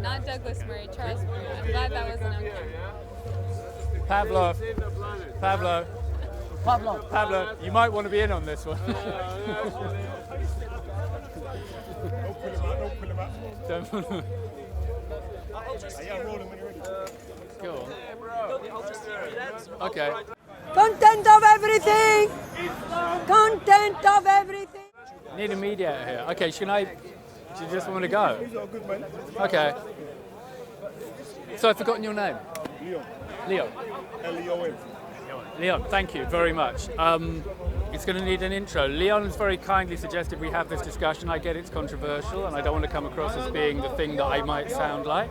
not Douglas Murray, Charles Murray. I'm glad that wasn't on camera. Pablo, you might want to be in on this one. Don't pull him out. Go on. Okay. Content of everything! Content of everything! Need a mediator here. Okay, do you just want to go? Okay. So I've forgotten your name. Leon. Leon. Leon, thank you very much. It's going to need an intro. Leon has very kindly suggested we have this discussion. I get it's controversial and I don't want to come across as being the thing that I might sound like.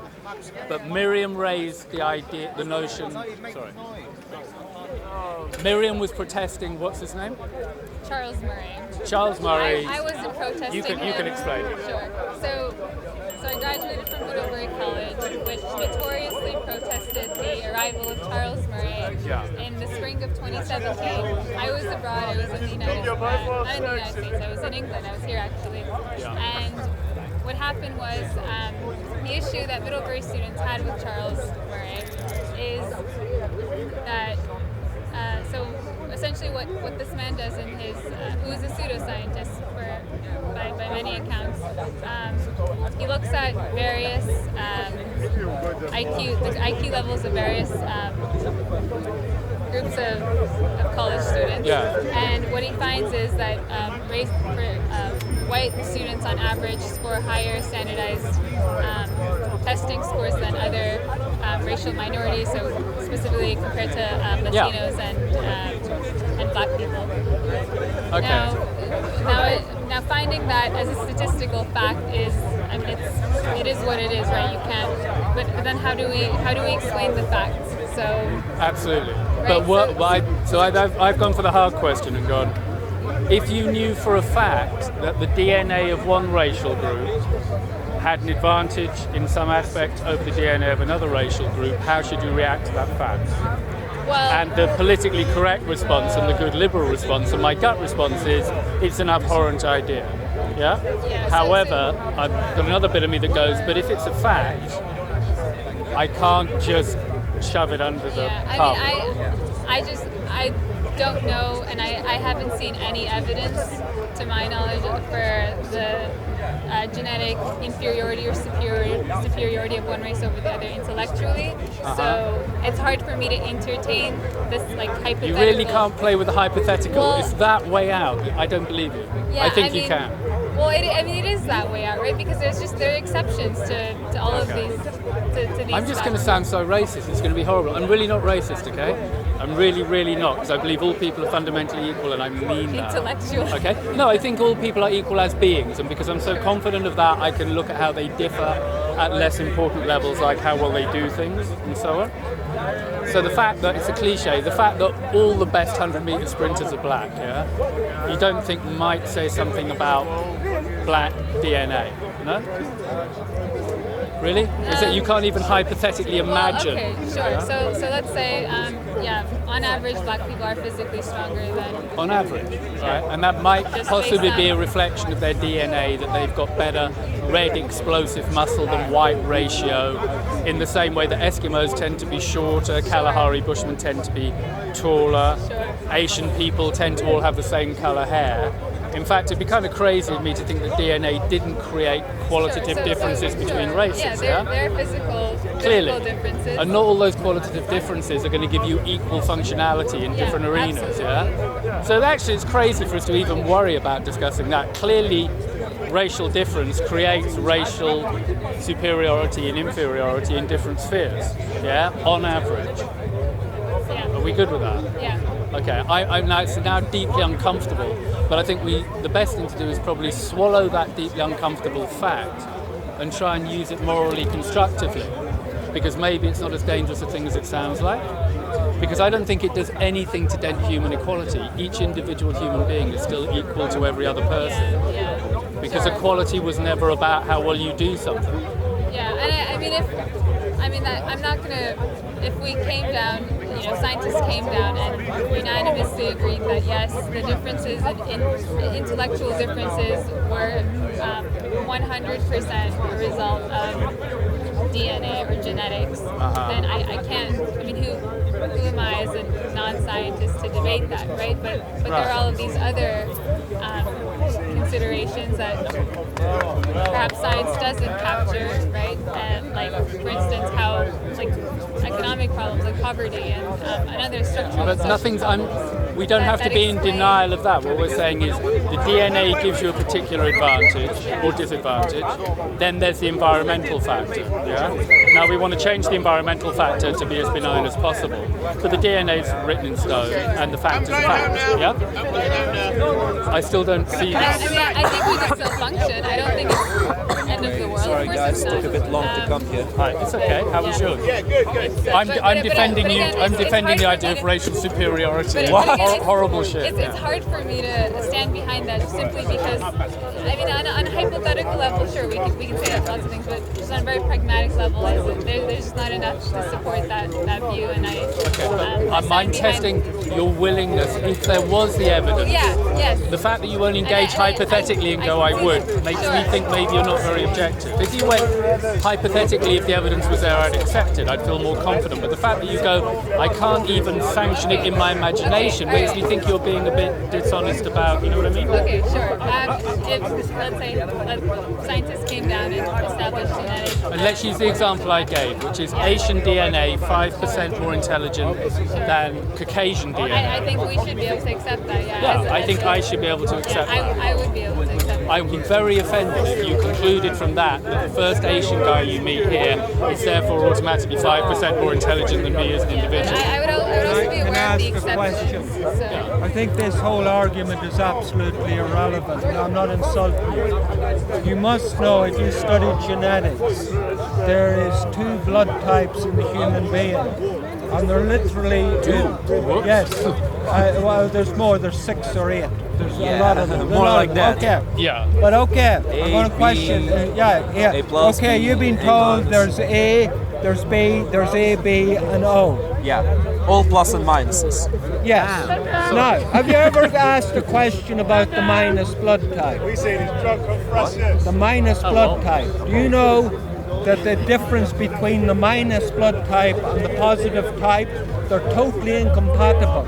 But Miriam raised the notion, sorry. Miriam was protesting, what's his name? Charles Murray. Charles Murray. I wasn't protesting. You can explain. Sure. So I graduated from Middlebury College, which notoriously protested the arrival of Charles Murray in the spring of 2017. I was abroad. I was in the United States. Not in the United States. I was in England. I was here actually. And what happened was the issue that Middlebury students had with Charles Murray is that so essentially what this man does in his who is a pseudoscientist by many accounts, he looks at various IQ levels of various groups of college students, and what he finds is that white students on average score higher standardized testing scores than other racial minorities, so specifically compared to Latinos and Black people. Okay. Now finding that as a statistical fact is, I mean, it is what it is, right? You can't. But then how do we explain the facts? So absolutely. Right, But I've gone for the hard question and gone, if you knew for a fact that the DNA of one racial group had an advantage in some aspect over the DNA of another racial group, how should you react to that fact? well, And the politically correct response and the good liberal response and my gut response is, it's an abhorrent idea. Yeah? However, I've got another bit of me that goes, but if it's a fact, I can't just shove it under the carpet. I don't know, and I haven't seen any evidence, to my knowledge, for the genetic inferiority or superiority of one race over the other intellectually. So it's hard for me to entertain this hypothetical. You really can't play with the hypothetical. Well, it's that way out. I don't believe you. Yeah, I think you can. Well, it is that way out, right? Because there are exceptions to all of these. To these I'm just going to sound so racist. It's going to be horrible. I'm really not racist, okay? I'm really, really not, because I believe all people are fundamentally equal, and I mean that. Intellectual. Okay? No, I think all people are equal as beings, and because I'm so confident of that, I can look at how they differ at less important levels, like how well they do things, and so on. So the fact that, it's a cliche, the fact that all the best 100-meter sprinters are black, you don't think might say something about black DNA, no? Really? Is it you can't even hypothetically imagine? Well, okay, sure. Yeah? So let's say, on average, black people are physically stronger than. On average, right? And that might possibly be a reflection of their DNA, that they've got better red explosive muscle than white ratio, in the same way that Eskimos tend to be shorter, Kalahari Bushmen tend to be taller, Asian people tend to all have the same colour hair. In fact, it'd be kind of crazy of me to think that DNA didn't create qualitative differences between races. There are physical differences. And not all those qualitative differences are going to give you equal functionality in different arenas. Absolutely. So actually, it's crazy for us to even worry about discussing that. Clearly, racial difference creates racial superiority and inferiority in different spheres. On average. Are we good with that? Yeah. Okay, it's now deeply uncomfortable, but I think the best thing to do is probably swallow that deeply uncomfortable fact and try and use it morally constructively, because maybe it's not as dangerous a thing as it sounds like, because I don't think it does anything to dent human equality. Each individual human being is still equal to every other person, because equality was never about how well you do something. Yeah, and I'm not going to, if we came down, scientists came down and unanimously agreed that yes, the differences in intellectual differences were 100% a result of DNA or genetics, then I can't. I mean, who am I as a non-scientist to debate that, right? But there are all of these other considerations that perhaps science doesn't capture, right? And like, for instance, how like economic problems like poverty and other structural. But nothing's. We don't have to be in denial of that. What we're saying is the DNA gives you a particular advantage or disadvantage. Then there's the environmental factor. Yeah. Now we want to change the environmental factor to be as benign as possible. But the DNA is written in stone, and the fact is a fact. Yeah. I still don't see. I mean, I think we can still function. I don't think it's end of the world. Sorry guys, it took a bit long to come here. Hi, it's okay. How was yours? I'm defending you. I'm defending the idea of racial superiority. Horrible shit. It's hard for me to stand behind that simply because, I mean, on a hypothetical level, sure, we can say lots of things, but just on a very pragmatic level, there's just not enough to support that view. And I'm mind testing your willingness if there was the evidence. Yes. The fact that you won't engage hypothetically and go, I would, makes me think maybe you're not very objective. If you went hypothetically, if the evidence was there, I'd accept it. I'd feel more confident. But the fact that you go, I can't even sanction it in my imagination, makes me think you're being a bit dishonest about, you know what I mean? Okay, sure. If, let's say, scientists came down and established genetics. And let's use the example I gave, which is Asian DNA 5% more intelligent than Caucasian DNA. I think we should be able to accept that, Yeah, I think I should be able to accept that. I would be able to accept that. I would be very offended if you concluded from that the first Asian guy you meet here is therefore automatically 5% more intelligent than me as an individual. I would also be aware of the Can I ask a exceptions. So. I think this whole argument is absolutely irrelevant. I'm not insulting you. You must know, if you study genetics, there is 2 blood types in the human being. And they're literally... Yes. Well, there's more. There's 6 or 8. There's a lot of them. More like that. Okay. Yeah. But okay, I'm going to question... A plus, okay, B, you've been A told minus. there's A, there's B, there's A, B, and O. Yeah, all plus and minuses. Yes. Now, have you ever asked a question about the minus blood type? We say this drug come fresh. The minus blood type. Do you know that the difference between the minus blood type and the positive type, they're totally incompatible?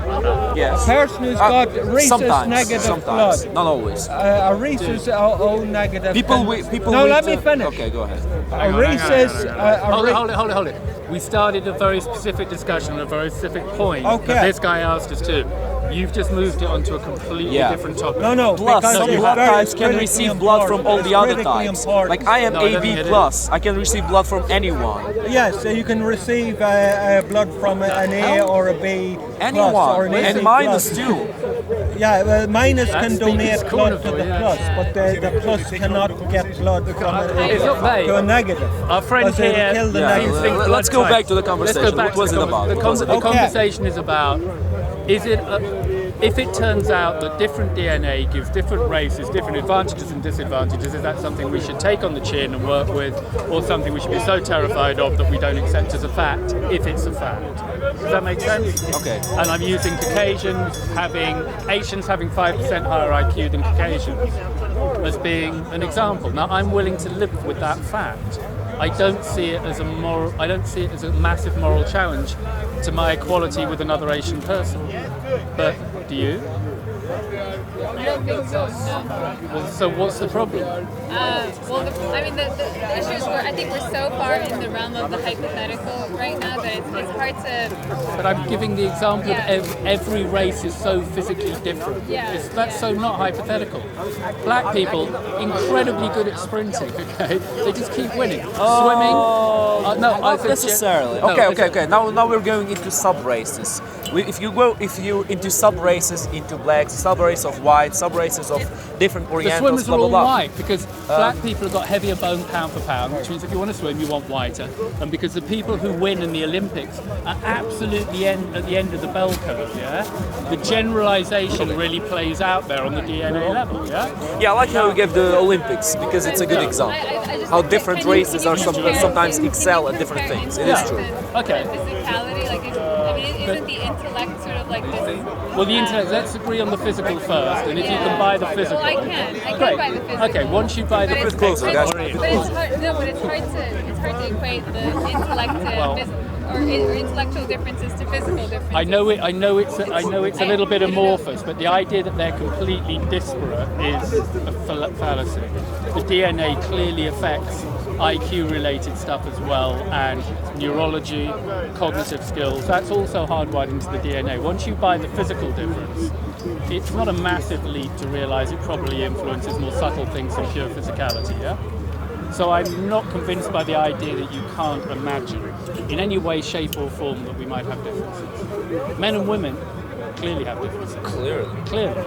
Yes. A person who's got rhesus sometimes, negative blood, not always. a rhesus O negative. People No, with, let me finish. Okay, go ahead. A rhesus. Hold it. We started a very specific discussion on a very specific point Okay. that this guy asked us to. You've just moved it onto a completely different topic. No, Plus, because some it's blood very types can critically receive blood from all important. the other It's critically types. important. Like I am No, I don't AB get it. plus. I can receive blood from anyone. Yes, so you can receive blood from an A or a B plus or Anyone. an AC And minus plus. too. Yeah, well, minus That's can speaking donate corner blood to for the you, plus, but the plus cannot get blood from It's not vague. to a negative. Our friend Because it'll here kill the Yeah, negative. thinks let's blood go back types. to the conversation. What was it about? The What was it about? conversation is about, is it if it turns out that different DNA gives different races different advantages and disadvantages, is that something we should take on the chin and work with, or something we should be so terrified of that we don't accept as a fact, if it's a fact? Does that make sense? Okay. And I'm using Asians having 5% higher IQ than Caucasians as being an example. Now, I'm willing to live with that fact. I don't see it as a massive moral challenge to my equality with another Asian person. But do you? I don't think so. No. Well, so what's the problem? The issue is I think we're so far in the realm of the hypothetical right now that it's hard to. But I'm giving the example of every race is so physically different. Yeah, That's so not hypothetical. Black people, incredibly good at sprinting, okay? They just keep winning. Swimming. Not necessarily. Okay. Now we're going into sub races. If you into sub races, into blacks, sub race of white, sub races of different The Orientals, swimmers blah are blah all blah. white because black people have got heavier bone pound for pound, which means if you want to swim, you want whiter. And because the people who win in the Olympics are absolutely at the end of the bell curve, yeah? The generalization really plays out there on the DNA level, yeah? Yeah, I like how you gave the Olympics because it's a good example. How different races are sometimes excel at different things. It is true. Okay. Physicality, isn't the intellect sort of like this Well, the intellect. Let's agree on the physical first, and if you can buy the physical. Well, I can Great. buy the physical. Okay, once you buy the But physical, closer, guys. But it's hard. No, but it's hard to equate the intellect to or intellectual differences to physical differences. I know it's a little bit amorphous, but the idea that they're completely disparate is a fallacy. The DNA clearly affects IQ-related stuff as well, and neurology, cognitive skills. That's also hardwired into the DNA. Once you buy the physical difference, it's not a massive leap to realize it probably influences more subtle things than pure physicality, yeah? So I'm not convinced by the idea that you can't imagine in any way, shape or form that we might have differences. Men and women clearly have differences. Clearly.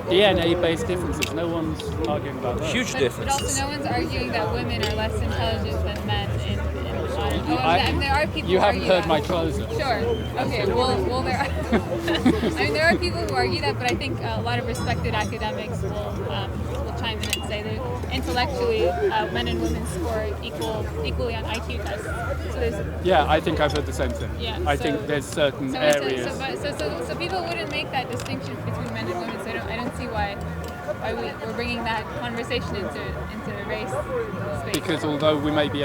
DNA-based differences. No one's arguing about that. Huge But differences. also, no one's arguing that women are less intelligent than men. And there are people. You who haven't argue heard that. my closer. Sure. Okay. Well, there are. I mean, there are people who argue that, but I think a lot of respected academics will chime in and say that intellectually, men and women score equally on IQ tests. So there's. Yeah, I think I've heard the same thing. Yeah, I so- think there's certain So, areas. so people wouldn't make that distinction between men and women. So I don't see why we're bringing that conversation into race space. Because although we may be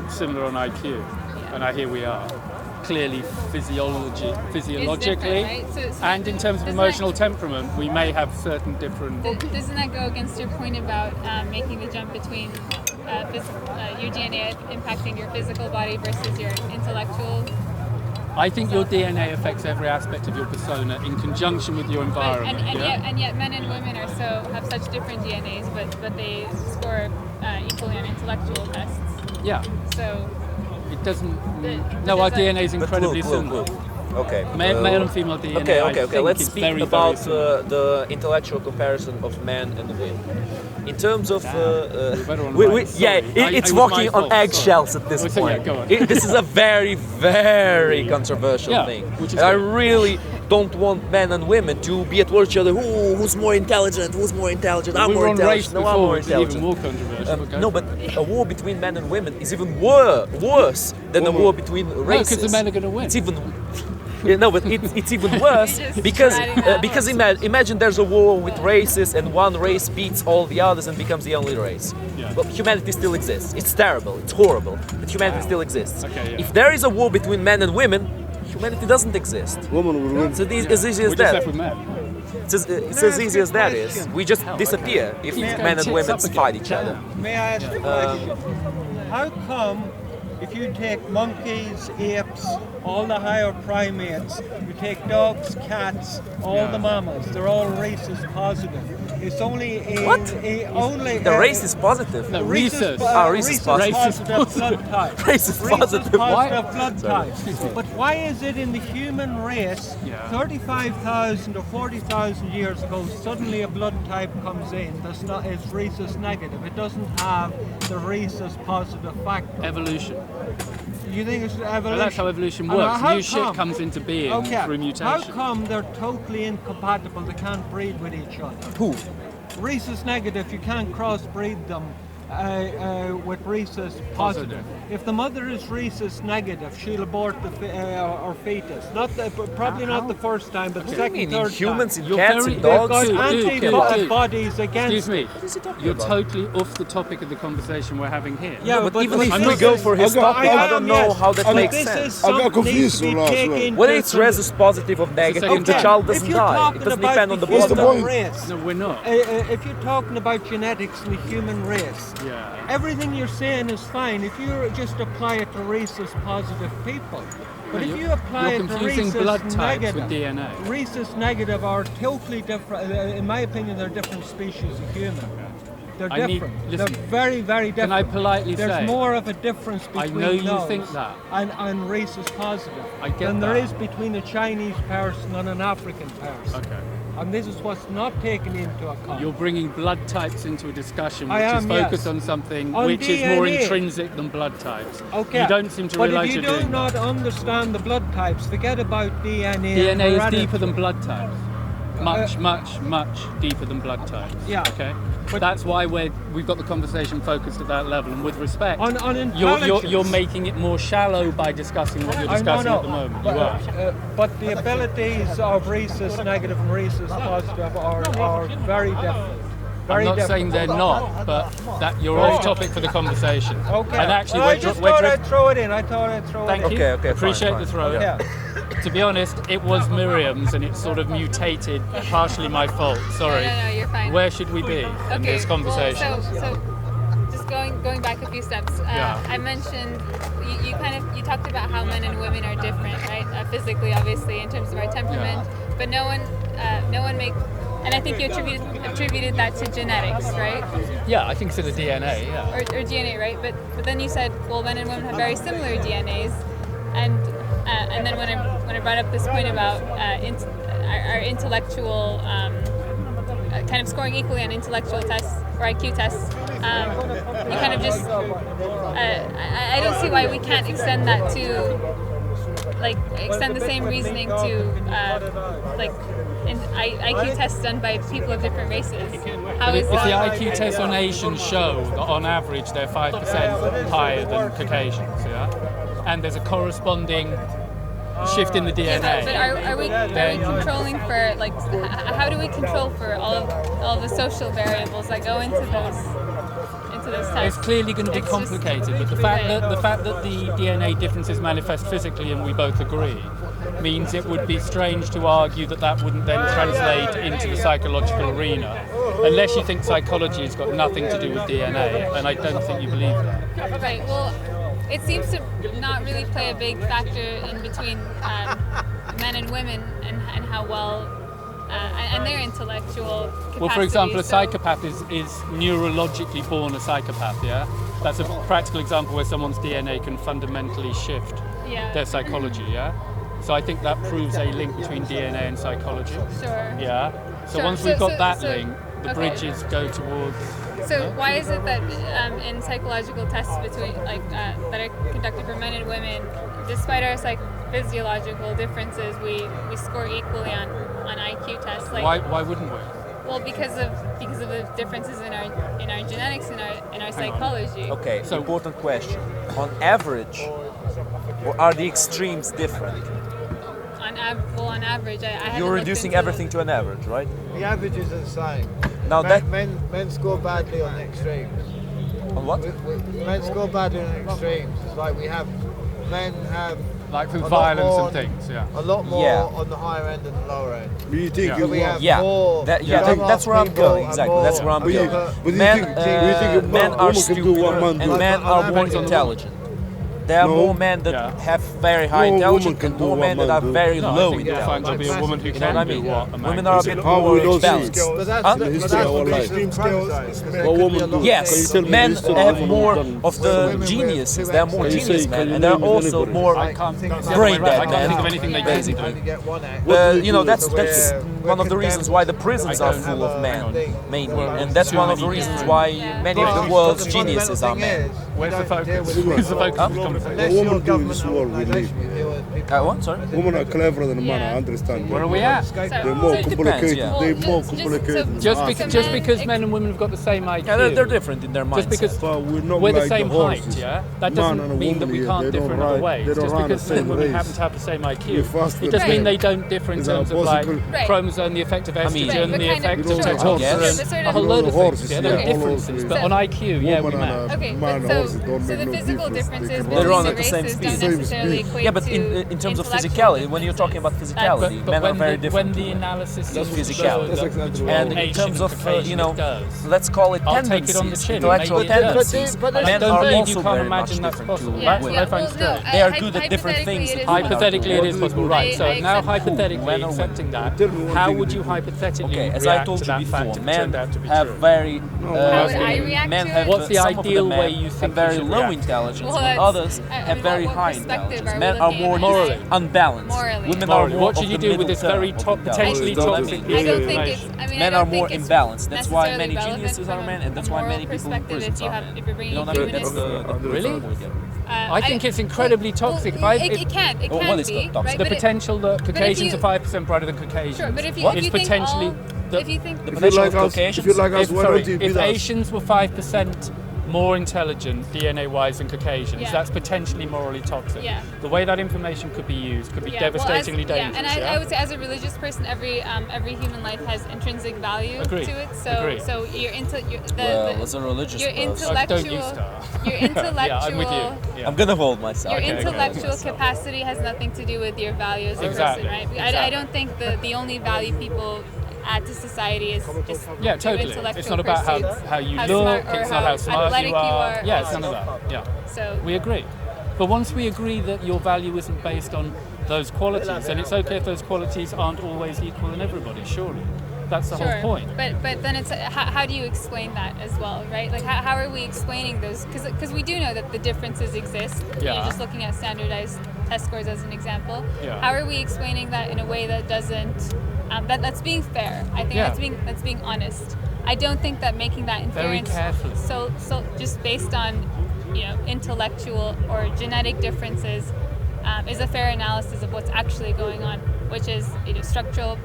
similar on IQ, and here we are, clearly physiologically, right? So and in terms of doesn't emotional that- temperament, we may have certain different. Doesn't that go against your point about making the jump between your DNA impacting your physical body versus your intellectual? I think your DNA affects every aspect of your persona in conjunction with your environment. And yet men and women have such different DNAs, but they score equally on intellectual tests. Yeah. So It doesn't. does Our that- DNA is But incredibly similar. look. Okay. Male and female DNA. Okay. I think Let's is speak very, about very similar. the intellectual comparison of men and women. In terms of, better on we, right. yeah, Sorry. it's I was walking my on fault, eggshells at this Well, so yeah, point. go on. This is a very, very controversial Yeah, thing. which is And I good. really don't want men and women to be at war each other. Who's more intelligent? Who's more intelligent? I'm We more were on race intelligent. No, I'm before, more which is even intelligent. more controversial. Okay. No, but a war between men and women is even worse than a war between races. because the men are going to win. It's even. Yeah, no, but it's even worse Just because riding that because horse. imagine there's a war with races and one race beats all the others and becomes the only race. Yeah. Well, humanity still exists. It's terrible. It's horrible. But humanity still exists. Okay, yeah. If there is a war between men and women, humanity doesn't exist. Woman will win. It's as easy as We're just that. left with men. It's as easy as that is. We just disappear if He's men going and tits women up again. fight each other. May I ask a question? How come if you take monkeys, apes, all the higher primates, you take dogs, cats, all the mammals, they're all racist positive. It's only The race is positive. No, rhesus. Rhesus positive. positive blood type. Racist Rhesus positive. positive blood type. But why is it in the human race, 35,000 or 40,000 years ago, suddenly a blood type comes in that's not is rhesus negative? It doesn't have the rhesus positive factor. Evolution. You think it's evolution? Well, that's how evolution And works. how New shit come- comes into being through mutation. How come they're totally incompatible? They can't breed with each other. Who? Rhesus negative, you can't crossbreed them with rhesus positive. If the mother is rhesus negative, she'll abort her fetus. Probably not the first time, but What do you second, mean? third In humans, time. in You're cats, very- in They've dogs? got Dude, antibodies against. Excuse me. What is he talking You're about? totally off the topic of the conversation we're having here. Yeah, But even if I'm we not go saying- for his topic, I don't know how that makes this sense. Is something I got confused needs to be from last taken night. into Whether it's con- rhesus positive or negative, Okay. the child If doesn't you're die. talking It doesn't about depend on the What's the blood point? type. race, No, we're not. if you're talking about genetics in the human race, Yeah. everything you're saying is fine if you just apply it to rhesus positive people. But if you apply You're it to confusing rhesus blood types negative, with DNA. rhesus negative are totally different. In my opinion, they're different species of human. They're I need- different. listen, They're very, very different. I politely There's say- more of a difference I between know you those think that. and rhesus positive I get than there that. is between a Chinese person and an African person. Okay. And this is what's not taken into account. You're bringing blood types into a discussion I which am, is focused yes. on something On which is more DNA. intrinsic than blood types. Okay. You don't seem to but realise if you you're do doing not understand the blood types, forget about DNA. DNA is heredity. deeper than blood types. much deeper than blood types. Yeah. Okay. But that's why we've got the conversation focused at that level. And with respect, On you're making it more shallow by discussing what you're discussing at the moment. But, you are. but the abilities of rhesus negative and rhesus positive are very different. I'm not saying they're not, but that you're off topic for the conversation. Okay. And actually, I just thought I'd throw it in. Thank you. Okay, Appreciate fine. the throw. Yeah. To be honest, it was Miriam's, and it sort of mutated. Partially my fault. Sorry. No, you're fine. Where should we be in this conversation? Well, so just going back a few steps. I mentioned you talked about how men and women are different, right? Physically, obviously, in terms of our temperament, but no one makes. And I think you attributed that to genetics, right? Yeah, I think to the DNA. Yeah. Or DNA, right? But then you said, well, men and women have very similar DNAs, and then when I brought up this point about our intellectual kind of scoring equally on intellectual tests or IQ tests, you kind of just I don't see why we can't extend that to extend the same reasoning to IQ tests done by people of different races. How is If the IQ tests on Asians show that on average they're 5% higher than Caucasians, yeah, and there's a corresponding shift in the DNA. But are we controlling for how do we control for all of the social variables that go into those tests? It's clearly going to be complicated, but the fact that the DNA differences manifest physically, and we both agree, means it would be strange to argue that wouldn't then translate into the psychological arena, unless you think psychology has got nothing to do with DNA, and I don't think you believe that. Right. Well, it seems to not really play a big factor in between men and women and how well and their intellectual capacity. Well, for example, a psychopath is neurologically born a psychopath, yeah? That's a practical example where someone's DNA can fundamentally shift their psychology, yeah? So I think that proves a link between DNA and psychology. Sure. Yeah? So once we've got that link, the bridges go towards... So why is it that in psychological tests between that are conducted for men and women, despite our physiological differences, we score equally on IQ tests? Why wouldn't we? Well, because of the differences in our genetics and our psychology. Okay, so important question. On average, are the extremes different? On average, I haven't You're looked reducing into everything to an average, right? The averages are the same. Now men score badly on the extremes. On what? Men score badly on the extremes. It's like men have like with violence and things, yeah. A lot more on the higher end than the lower end. But you think we have more that's where I'm going. Exactly, that's where I'm going. Men are stupider and men are more intelligent. There are more men that have very high intelligence and more men that are very low intelligence. There'll be a woman who You know what I mean? what a man Women are a bit more balanced. Yes, men have more of the geniuses. They are more genius men, and they're also more brain dead men, basically. That's one of the reasons why the prisons are full of men, mainly, and that's one of the reasons why many of the world's geniuses are men. Where's the focus? Where's the focus? What women do in this world we live. What? Sorry? Women are cleverer than men, I understand. Where are we at? They're more complicated. They're more complicated. Just because men and women have got the same IQ. Yeah, they're different in their mindset. Just because we're not we're the like same the height, horses. yeah? That doesn't mean that we can't differ in other ways. Just because men and women happen to have the same IQ, it doesn't mean they don't differ in terms of chromosome, the effect of estrogen, the effect of testosterone, a whole load of things. Yeah, there are differences, but on IQ, yeah, we match. Okay, so the physical differences They're all at between the same races speed. don't necessarily equate Yeah, but to in terms of intellectual physicality, when you're talking about physicality, men are very different. When the analysis is physicality, and in terms of let's call it tendencies, intellectual tendencies, men are also very much different to women. They are good at different things. Hypothetically, it is possible, right? So now, hypothetically, accepting that, how would you hypothetically react as I told to you that before, fact if it men turned out to be have true? very How would I react men to have it? What's the some of ideal men way you have think very we should low react? intelligence, Well, and others have very what high perspective intelligence. are we Men are looking more at? morally. unbalanced. Morally. Women Morally. are more What should of you the do with middle this term very of to- the potentially balance. toxic I piece of don't think information? it's. I mean, Men I are don't more think it's imbalanced. That's why necessarily many relevant geniuses from are men, and that's a why moral many people in perspective prisons if you are have- men. if you're bringing You don't humanist- understand the Really? framework yet. I think it's incredibly toxic. Well, If I- it if- can. It Oh, can what is be. toxic? Right? the But potential that if Caucasians you- are 5% brighter than Caucasians. Sure, but if you, What if is you think potentially all, the- if you think The If you potential like of us, if Caucasians. you like us, why sorry, don't you if beat us? Asians were 5% more intelligent DNA-wise than Caucasians, Yeah. that's potentially morally toxic. Yeah. The way that information could be used could be yeah, well, devastatingly as, dangerous. Yeah, and I would say as a religious person, every human life has intrinsic value Agreed. to it. So Agreed. so you're into Well, as a religious your person, intellectual Don't you start. your intellectual Yeah, I'm with you. Yeah. I'm gonna hold myself. your Okay, okay. intellectual capacity has nothing to do with your value as a Exactly, person, right? exactly. I don't think the only value people add to society is just Yeah, your totally. intellectual It's not about pursuits, how you how look, smart or it's not how smart athletic you are. Yeah, or- it's none of that. Yeah. So We agree. But once we agree that your value isn't based on those qualities, then it's okay if those qualities aren't always equal in everybody, surely. That's the sure, whole point. but then it's how do you explain that as well, right? Like how are we explaining those? Because we do know that the differences exist. Yeah. Just looking at standardized test scores as an example. Yeah. How are we explaining that in a way that doesn't that's being fair? I think Yeah. that's being honest. I don't think that making that Very inference carefully. so just based on intellectual or genetic differences is a fair analysis of what's actually going on, which is structural.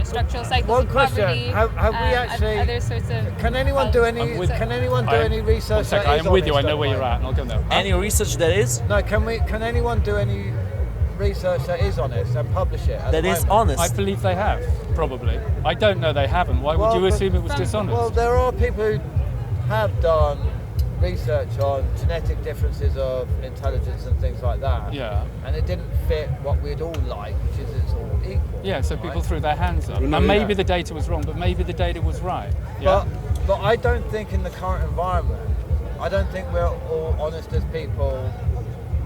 Structural cycles One of question, poverty. have we actually- other sorts of? Can anyone do any? I'm with- Can anyone do I- any research? One second, that I is am with you. I honest, know where you're by at, and I'll go there. Any research that is No, can anyone do any research that is honest and publish it? At that the is moment? I honest? believe they have, probably. I don't know they haven't. Why would Well, you but assume it was from- dishonest? Well, there are people who have done research on genetic differences of intelligence and things like that. Yeah. And it didn't fit what we'd all like, which is it's all equal. Yeah, so people right? threw their hands up. No, And maybe yeah. the data was wrong, but maybe the data was right. Yeah. But I don't think in the current environment, I don't think we're all honest as people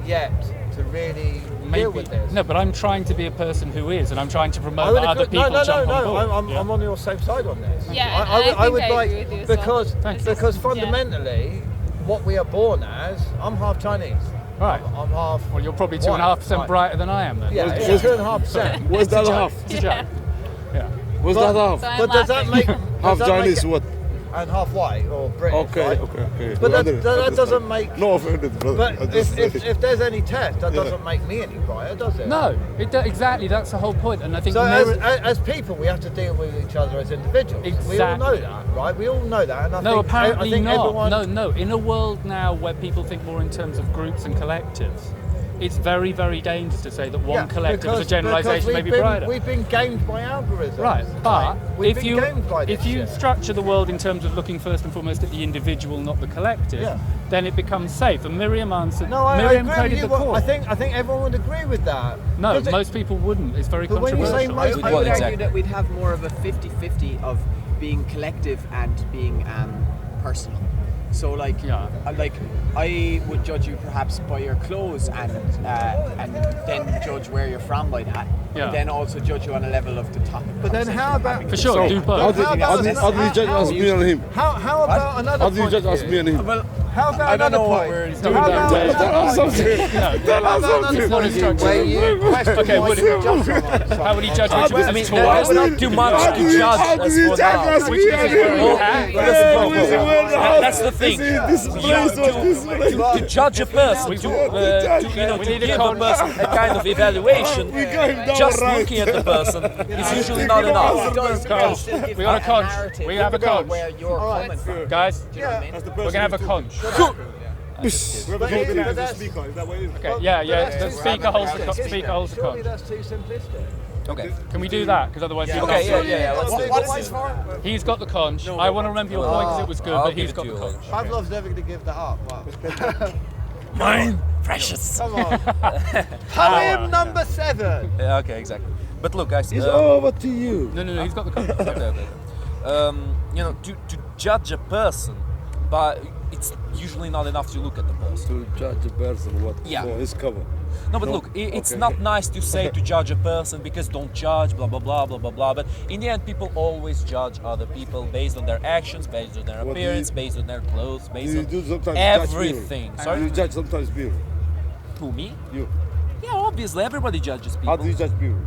yet to really deal with this. No, but I'm trying to be a person who is, and I'm trying to I promote would that other agree- people no, jump on board. I'm, Yeah. I'm on your same side on this. Yeah, and I I would think I like agree with you as well. because Thanks. because Yeah. fundamentally, what we are born as, I'm half Chinese. Right. I'm half. Well, you're probably white. 2.5% Right. brighter than I am then. Yeah, What's- it's 2.5%. What's that It's a half? joke. It's a joke. Yeah. What's But- that half? So I'm But does that laughing. make Half does that make Chinese, it- what? and half white or British? Okay, right? okay. But that Understand. doesn't make. No offended, brother. But I just if there's any test, that Yeah. doesn't make me any brighter, does it? No, exactly. That's the whole point. And I think So mirror- as people, we have to deal with each other as individuals. We all Exactly. know that, right? We all know that. And I no, think, apparently I think not. Everyone, No. In a world now where people think more in terms of groups and collectives, it's very, very dangerous to say that one collective as a generalisation may be brighter. We've been gamed by algorithms. Right, but We've if been gamed by this if you shit. structure the world in terms of looking first and foremost at the individual, not the collective, Yeah. then it becomes safe. And Miriam answered. No, I Miriam agree created with you. the core. I think everyone would agree with that. No, 'Cause it- most people wouldn't. It's very But when you say controversial. most- I Well, would exactly. argue that we'd have more of a 50-50 of being collective and being personal. So Yeah. like I would judge you perhaps by your clothes and then judge where you're from by that. Yeah. And then also judge you on a level of the topic. But then how about For sure, do both. How do you judge us, me and him? how about another How do you point judge of us, view? me and him? Well, How about I don't another know what point? we're doing How there. about Tell Tell us something. Tell us another something. point of view where you question Okay, why would you it- judge someone? How would he judge How which do was you- I mean, tall? there's not too much How to do you judge judge as for us, now. me and him? That's the thing. This place or this place? To judge a person, to We need a give a con- person a kind of evaluation, We got him down just right. looking at the person is usually not enough. Carl, still give we got a that conch. narrative We have a about conch. where you're coming from. Guys, Do you know what I mean? we're gonna have a conch. But that's- Okay, yeah. that's The too speaker holds the simplistic. speaker holds the Surely conch. that's too simplistic. Okay. Can we do that? Because otherwise, you Okay, can't. yeah. Let's do What is this. this for? He's got the conch. I want to remember your point because it was good, I'll but give he's it got to the you conch. Pavlov's never going to give that up. But Mine, precious. come on. Poem number 7. Yeah, okay, exactly. But look, guys. It's over to you. No, he's got the conch. Okay. To judge a person, but it's usually not enough to look at the person. To judge a person what Yeah. for his cover. No, but No? look, it's Okay. not nice to say to judge a person because don't judge, blah, blah, blah, blah, blah, blah. But in the end, people always judge other people based on their actions, based on their What do appearance, you- based on their clothes, based You on do sometimes judge everything. people. Sorry? You judge sometimes people. Who, me? You. Yeah, obviously, everybody judges people. How do you judge people?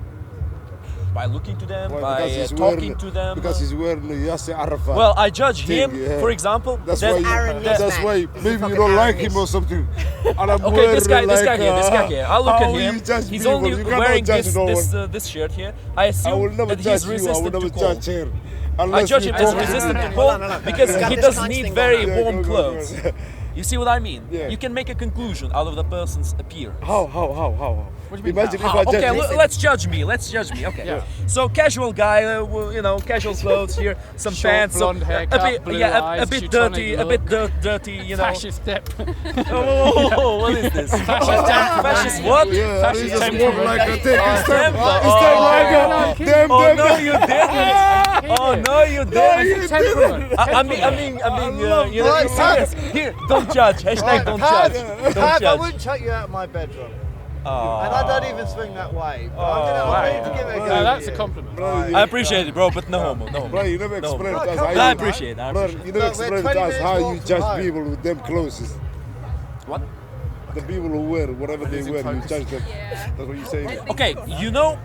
By looking to them, Why? by Because he's talking wearing, to them. Because he's wearing the Yasser Arafat. Well, I judge him, thing, yeah. for example. That's that- why. Aaron That's Nisman. why He's maybe you fucking don't like Aaron him or something. And I'm Okay, this guy wearing here. I look how at will him. you judge He's people? only You cannot wearing judge this no this one. this shirt here. I I will assume never that judge he's you. I will resistant never to cold. judge her. I Unless judge you him as talk- resistant to no, cold no, no. because He's got he this doesn't constant need thing very going on. warm Yeah, go, clothes. go, go. You see what I mean? Yeah. You can make a conclusion out of the person's appearance. How? What do you mean, Imagine if how? I judge Okay, you. let's judge me. Okay. Yeah. So casual guy, casual clothes here, some Short, pants, blonde haircut, a bit, blue a eyes, bit Teutonic dirty, look. dirty, Fascist step. Oh, what is this? Fascist what? Yeah, Fascist he just temperament. walk like a thing. It's time Oh, like a damn. Oh no, you didn't! Oh no, you didn't! Temperament. I mean, you serious? Here, don't judge. Hashtag don't Pat, judge. Don't I judge. wouldn't chuck you out of my bedroom. Oh. And I don't even swing that way. But I'm ready to give it a go. No, that's a here. compliment. I appreciate it, bro, but no homo, no Bro, homo. you never explained to us No, how I you... appreciate it. Bro, you never Look, we're explained 20 to us how minutes you walk judge from home. people with them clothes. What? The people who wear whatever they wear, you judge them. Yeah. That's what you say. Okay, do you know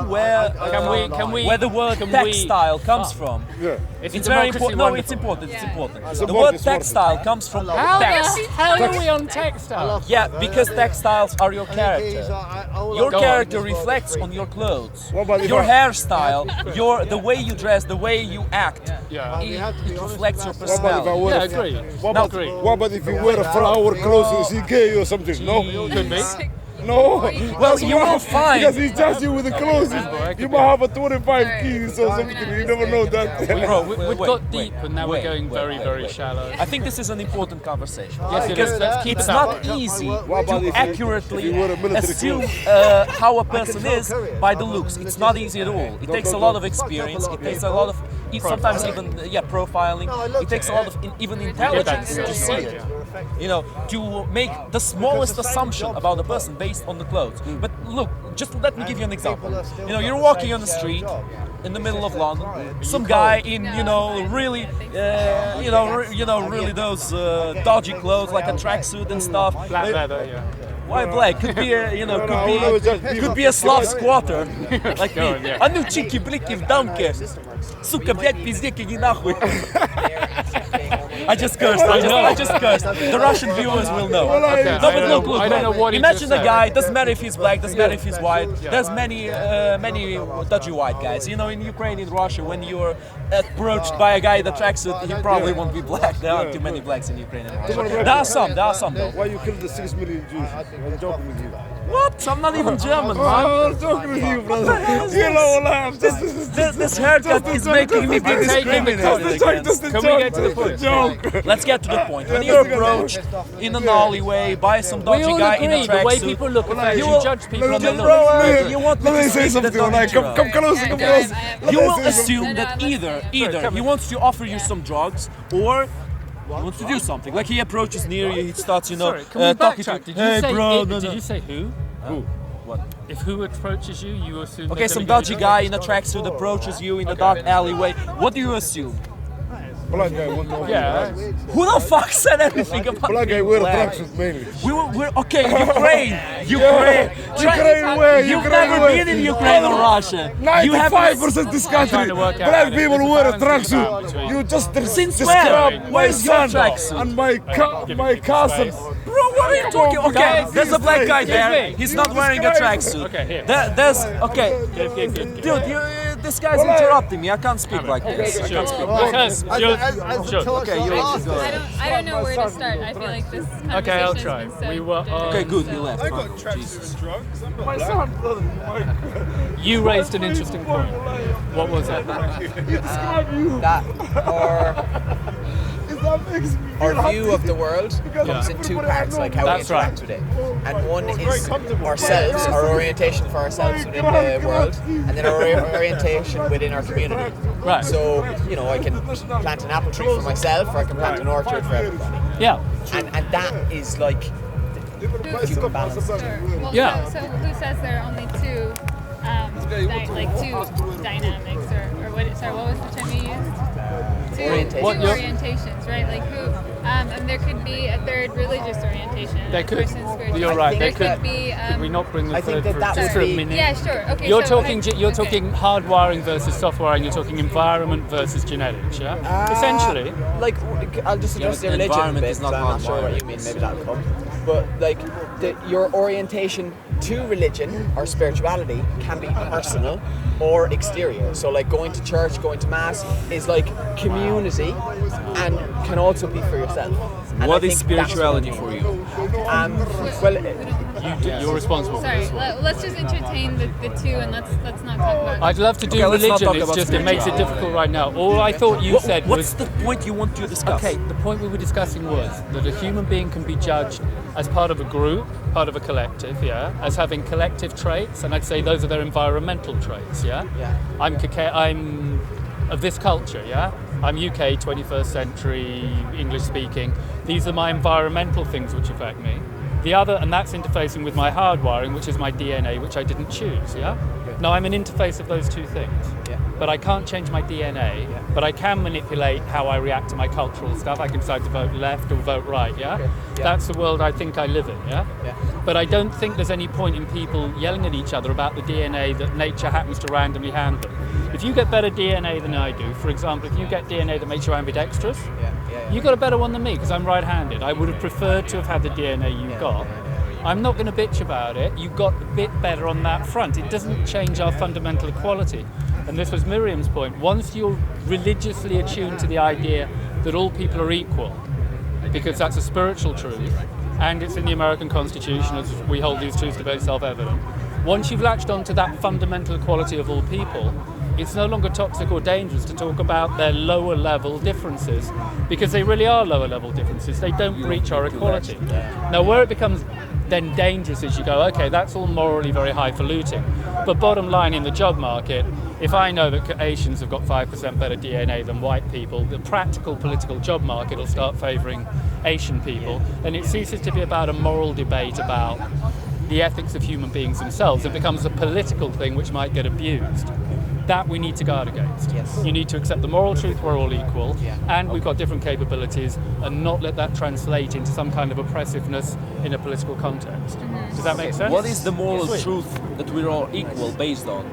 where Can we? where the word can we- textile comes from? Yeah. It's very important. No, it's important. It's important. The word textile comes from text. How are we on textile? Yeah, because textiles are your He's, character. Your Go on. character reflects on your clothes. What about if Your I- hairstyle, the way you dress, the way you act. Yeah. It reflects your What about if I personality. wear Yeah, a... agree. What about, Agree. what about if you wear a flower clothes, is he gay or something? No. Could be. No. Well, you will find. Because he judges you with the clothes. I could You be. might have a 25 keys or something. You never know that. Bro, We've wait, got wait, deep, and now wait, we're going wait, very, wait, very wait. shallow. I think this is an important conversation. Yes, it is. Let's keep It's it that not way. easy What about to if accurately you wear a military assume clothes? how a person is by the looks. It's not easy at all. It takes a lot of experience. It takes a lot of, sometimes even profiling. It takes a lot of even intelligence to see it. You know, to make the smallest assumption about a person based on the clothes. Mm. But look, just let me give you an example. You know, you're walking on the street in the middle of London. Some guy in, really, really those dodgy clothes like a tracksuit and stuff. Black leather, yeah. Why black? Could be could be a Slav squatter. Like Go me. on, yeah. А ну чики блики в дамке. Сука, блядь, пиздец, иди нахуй. I just cursed. I just cursed. The Russian viewers will know. Okay, No, but look, I don't know what he imagine just a said. guy. Doesn't matter if he's black. Doesn't matter if he's white. There's many dodgy white guys. You know, in Ukraine, in Russia, when you're approached by a guy in a tracksuit, he probably won't be black. There aren't too many blacks in Ukraine and Russia. There are some though. Why you killed the 6 million Jews? I'm joking with you. What? I'm not even German, man. I'm joking with you, brother. You know what I'm This haircut is making me be discriminated against. Can we get to the point? joke. Let's get to the point. When you're approached in an alleyway by some We dodgy all guy in a agree, the way tracksuit, people look at you you will judge people on the Bro, look. you want me Let me to say speak that something. Like, come closer, come Guys, closer. I have- You Let me will say assume something. that No, no, either Sorry, he wants to offer you some drugs or he wants to do something. Like he approaches near you, he starts, Sorry, can we talking to backtrack? Did you hey, say bro, it? no, Did no. you say who? Who? What? If who approaches you, you assume. Okay, they're some gonna dodgy give you guy in a tracksuit approaches you in a dark alleyway. What do you assume? Black guy want to Yeah. Who the fuck said anything about Black guy being wear a black? tracksuit mainly. We're okay. Ukraine. Ukraine where? You've never been in Ukraine or Russia. You have 95% this country. Trying to work out Black how people there's a wear a balance tracksuit. between- You just Since describe when? my Where's your son tracksuit? and my cousin. Bro, what are you talking? Okay, Guys, there's a black guy there. me. He's not wearing a tracksuit. Okay, here. There's okay, Give. dude. This guy's interrupting me. I can't speak like this. I Sure. can't speak. Because Okay, you go. I don't know where to start. I feel like this conversation Okay, I'll has try. been so We were good. Okay, good. He left. Jesus. My son, brother. You raised an interesting point. What was that? Describe you. That That makes me our feel view of the world comes in two parts, like how That's we interact with it. And one is ourselves, our orientation for ourselves within the world, and then our orientation within our community. Right. So, I can plant an apple tree for myself, or I can plant an orchard for everybody. Yeah. And that is like the human balance. Sure. Well, Yeah. So who says there are only two, two dynamics, or what? Sorry, what was the term you used? Two Orientation. What you're- orientations, right? Like And there could be a third religious orientation. There could. Spiritual. You're right. There There could be. Could we not bring the I third think that just would for a be- minute? Yeah, sure. Okay. You're so talking. You're talking hardwiring versus softwiring. You're talking environment versus genetics. Yeah. Essentially. Like, I'll just address the religion environment bit, is not so I'm not sure what hardwired. you mean. Maybe that'll come. But like, your orientation to religion or spirituality can be personal or exterior. So like going to church, going to mass is like community, and can also be for yourself. And What I is think that's spirituality what I for mean. you? You're responsible. Sorry, let's just entertain the two, and let's not talk about. I'd love to do Okay, let's not religion. talk It's about just it makes it spirituality. difficult right now. All I thought you said What's was. the point you want to discuss? Okay, the point we were discussing was that a human being can be judged as part of a group, part of a collective, as having collective traits, and I'd say those are their environmental traits, Yeah. I'm of this culture, I'm UK, 21st century, English speaking. These are my environmental things which affect me. The other, and that's interfacing with my hardwiring, which is my DNA, which I didn't choose, Now I'm an interface of those two things. Yeah. But I can't change my DNA, but I can manipulate how I react to my cultural stuff. I can decide to vote left or vote right, Okay. Yeah. That's the world I think I live in, Yeah. But I don't think there's any point in people yelling at each other about the DNA that nature happens to randomly hand them. If you get better DNA than I do, for example, if you get DNA that makes you ambidextrous, you got a better one than me because I'm right-handed. I would have preferred to have had the DNA you got. I'm not going to bitch about it. You got a bit better on that front. It doesn't change our fundamental equality. And this was Miriam's point. Once you're religiously attuned to the idea that all people are equal, because that's a spiritual truth, and it's in the American Constitution, as we hold these truths to be self-evident. Once you've latched onto that fundamental equality of all people, it's no longer toxic or dangerous to talk about their lower level differences, because they really are lower level differences. They don't breach our equality. Now, where it becomes then dangerous is you go, okay, that's all morally very highfalutin. But bottom line, in the job market, if I know that Asians have got 5% better DNA than white people, the practical political job market will start favouring Asian people, and it ceases to be about a moral debate about the ethics of human beings themselves. It becomes a political thing which might get abused. That we need to guard against. Yes. You need to accept the moral truth we're all equal, and we've got different capabilities, and not let that translate into some kind of oppressiveness in a political context. Does that make sense? What is the moral Sweet. truth that we're all equal based on?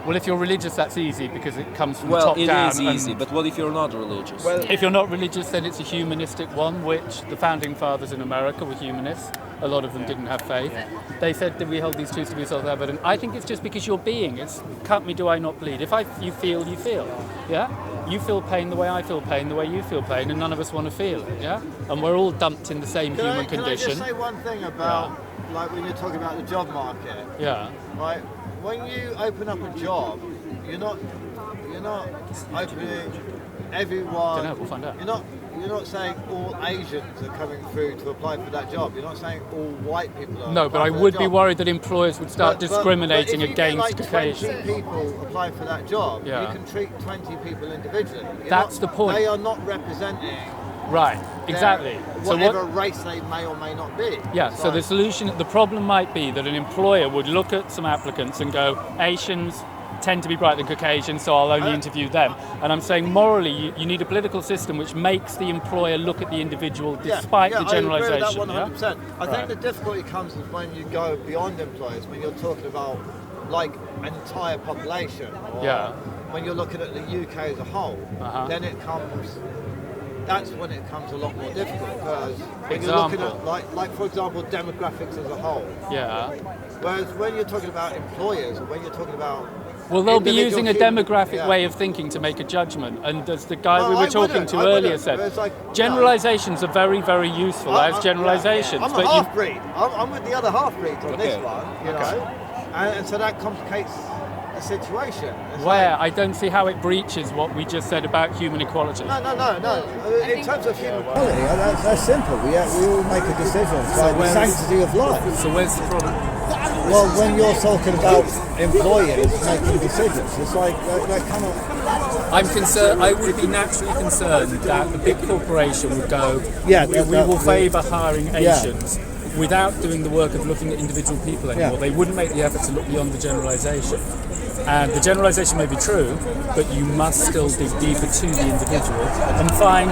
Well, if you're religious, that's easy because it comes from the Well, top it down. is easy, but what if you're not religious? Well, If you're not religious, then it's a humanistic one, which the founding fathers in America were humanists. A lot of them didn't have faith. They said that we hold these truths to be self-evident. I think it's just because you're being. It's cut me, do I not bleed? If you feel, you feel. Yeah? You feel pain the way I feel pain, the way you feel pain, and none of us want to feel it. Yeah? And we're all dumped in the same human condition. Can I just say one thing about, like, when you're talking about the job market? Yeah. Right? When you open up a job, you're not opening everyone. Don't know, we'll find out. You're not saying all Asians are coming through to apply for that job. You're not saying all white people are. No, but I applying for would that be job. worried that employers would start discriminating but if against you get, like, Caucasians. 20 people apply for that job, Yeah. you can treat 20 people individually. That's the point. They are not representing Right, exactly. So whatever race they may or may not be. Yeah, It's so the like- solution, the problem might be that an employer would look at some applicants and go, Asians tend to be brighter than Caucasians, so I'll only interview them. And I'm saying morally, you need a political system which makes the employer look at the individual despite the generalisation. I agree with that 100%. I Right. think the difficulty comes when you go beyond employers, when you're talking about like an entire population, or when you're looking at the UK as a whole, then that's when it comes a lot more difficult, because when you're looking at like for example demographics as a whole. Yeah. Whereas when you're talking about employers, or when you're talking about Well, they'll be using a individual demographic way of thinking to make a judgment, and as the guy No, we I were talking wouldn't, to I earlier wouldn't. said, It's like, generalisations are very, very useful as generalisations. I'm a but half-breed. I'm with the other half-breeds on this one, you know, and so that complicates the situation. It's where like- I don't see how it breaches what we just said about human equality. No. In terms of human equality, that's simple. We all make a decision. It's like the sanctity of life. So where's the problem? Well, when you're talking about employers making decisions, it's like they're kind of. I'm concerned. I would be naturally concerned that the big corporation would go, we will favour hiring Asians without doing the work of looking at individual people anymore. They wouldn't make the effort to look beyond the generalisation. And the generalisation may be true, but you must still dig deeper to the individual and find,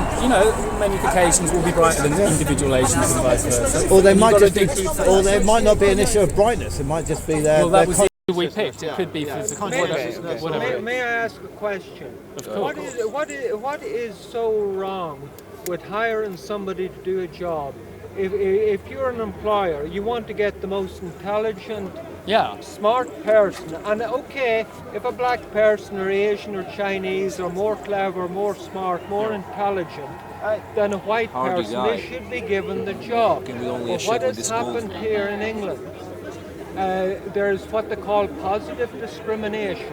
many Caucasians will be brighter than individual Asians and vice versa. Or they might just be, or there might not be an issue of brightness. It might just be their. Well, that was the issue we picked. It could be physical. Whatever. May I ask a question? Of course. What is so wrong with hiring somebody to do a job? If you're an employer, you want to get the most intelligent, smart person. And okay, if a black person or Asian or Chinese are more clever, more smart, more intelligent than a white person, they should be given the job. But what has happened here in England? There's what they call positive discrimination.